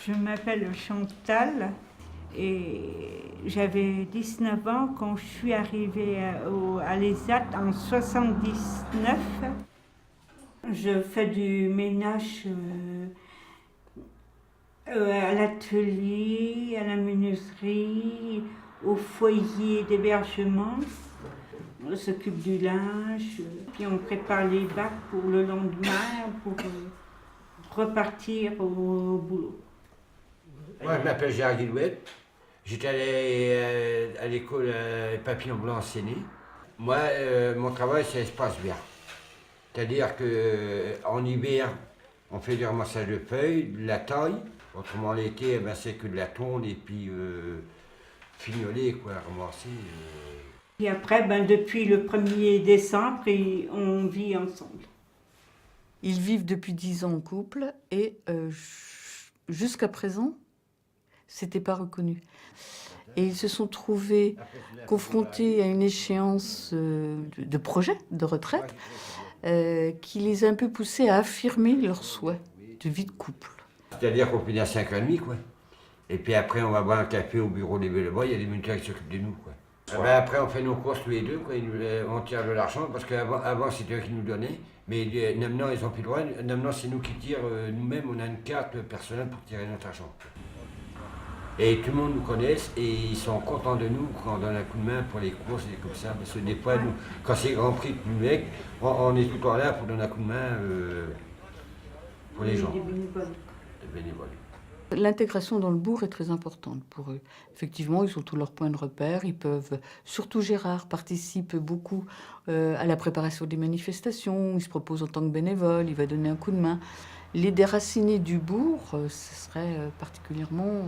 Je m'appelle Chantal et j'avais 19 ans quand je suis arrivée à l'ESAT en 79. Je fais du ménage à l'atelier, à la menuiserie, au foyer d'hébergement. On s'occupe du linge, puis on prépare les bacs pour le lendemain, pour repartir au boulot. Moi, je m'appelle Gérard Guilouette. J'étais allé à l'école Papillon Blanc enseigné. Moi, mon travail, ça se passe bien. C'est-à-dire qu'en hiver, on fait du ramassage de feuilles, de la taille. Autrement, l'été, c'est que de la tonde et puis fignoler, quoi, ramasser. Et après, depuis le 1er décembre, on vit ensemble. Ils vivent depuis 10 ans en couple et jusqu'à présent, c'était pas reconnu. Et ils se sont trouvés confrontés à une échéance de projet de retraite qui les a un peu poussés à affirmer leur souhait de vie de couple. C'est-à-dire qu'on finit à 5h30, quoi. Et puis après, on va boire un café au bureau des Bellebois, il y a des militaires qui s'occupent de nous, quoi. Ouais. Après, on fait nos courses tous les deux, quoi. On tire de l'argent, parce qu'avant, c'était eux qui nous donnaient. Mais maintenant, ils n'ont plus le droit. Maintenant, c'est nous qui tirons nous-mêmes. On a une carte personnelle pour tirer notre argent. Et tout le monde nous connaît et ils sont contents de nous quand on donne un coup de main pour les courses et comme ça. Parce que des fois, nous, quand c'est Grand Prix de Mec, on est tout le temps là pour donner un coup de main pour les gens. Des bénévoles. L'intégration dans le bourg est très importante pour eux. Effectivement, ils ont tous leurs points de repère. Ils peuvent, surtout Gérard, participe beaucoup à la préparation des manifestations. Il se propose en tant que bénévole, il va donner un coup de main. Les déraciner du bourg, ce serait particulièrement...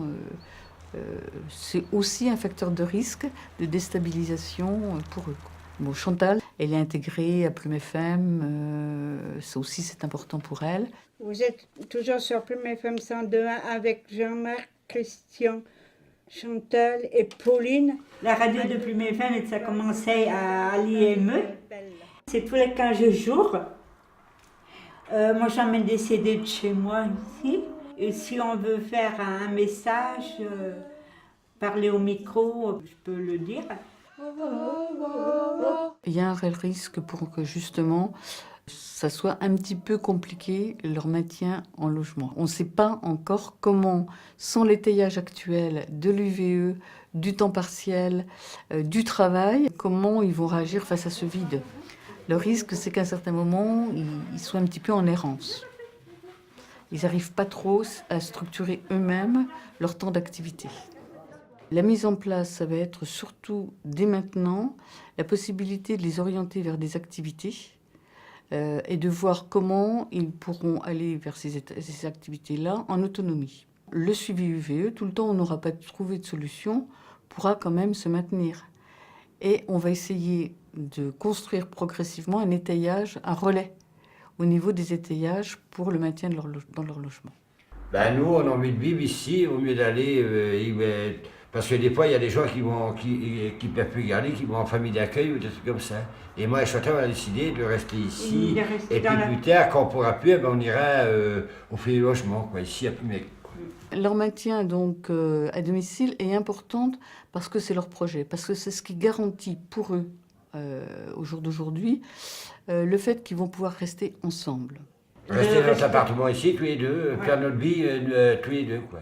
c'est aussi un facteur de risque, de déstabilisation pour eux. Bon, Chantal, elle est intégrée à Plume FM, ça aussi c'est important pour elle. Vous êtes toujours sur Plume FM 102.1 avec Jean-Marc, Christian, Chantal et Pauline. La radio de Plume FM, ça a commencé à l'IME. C'est tous les 15 jours. Moi, j'emmène des CD de chez moi ici. Et si on veut faire un message, parler au micro, je peux le dire. Il y a un réel risque pour que justement ça soit un petit peu compliqué leur maintien en logement. On ne sait pas encore comment, sans l'étayage actuel de l'UVE, du temps partiel, du travail, comment ils vont réagir face à ce vide. Le risque, c'est qu'à un certain moment, ils soient un petit peu en errance. Ils n'arrivent pas trop à structurer eux-mêmes leur temps d'activité. La mise en place, ça va être surtout, dès maintenant, la possibilité de les orienter vers des activités et de voir comment ils pourront aller vers ces activités-là en autonomie. Le suivi UVE, tout le temps, on n'aura pas trouvé de solution, pourra quand même se maintenir. Et on va essayer de construire progressivement un étayage, un relais au niveau des étayages pour le maintien dans leur logement. Nous, on a envie de vivre ici au mieux d'aller... parce que des fois, il y a des gens qui ne peuvent plus garder, qui vont en famille d'accueil ou des trucs comme ça. Et moi, Chantal a décidé de rester ici. Et puis plus tard, quand on ne pourra plus, on ira au fait du logement, quoi, ici à Plumec. Leur maintien donc à domicile est important parce que c'est leur projet, parce que c'est ce qui garantit pour eux, au jour d'aujourd'hui, le fait qu'ils vont pouvoir rester ensemble. Rester dans notre appartement ici, tous les deux, faire notre vie tous les deux, quoi.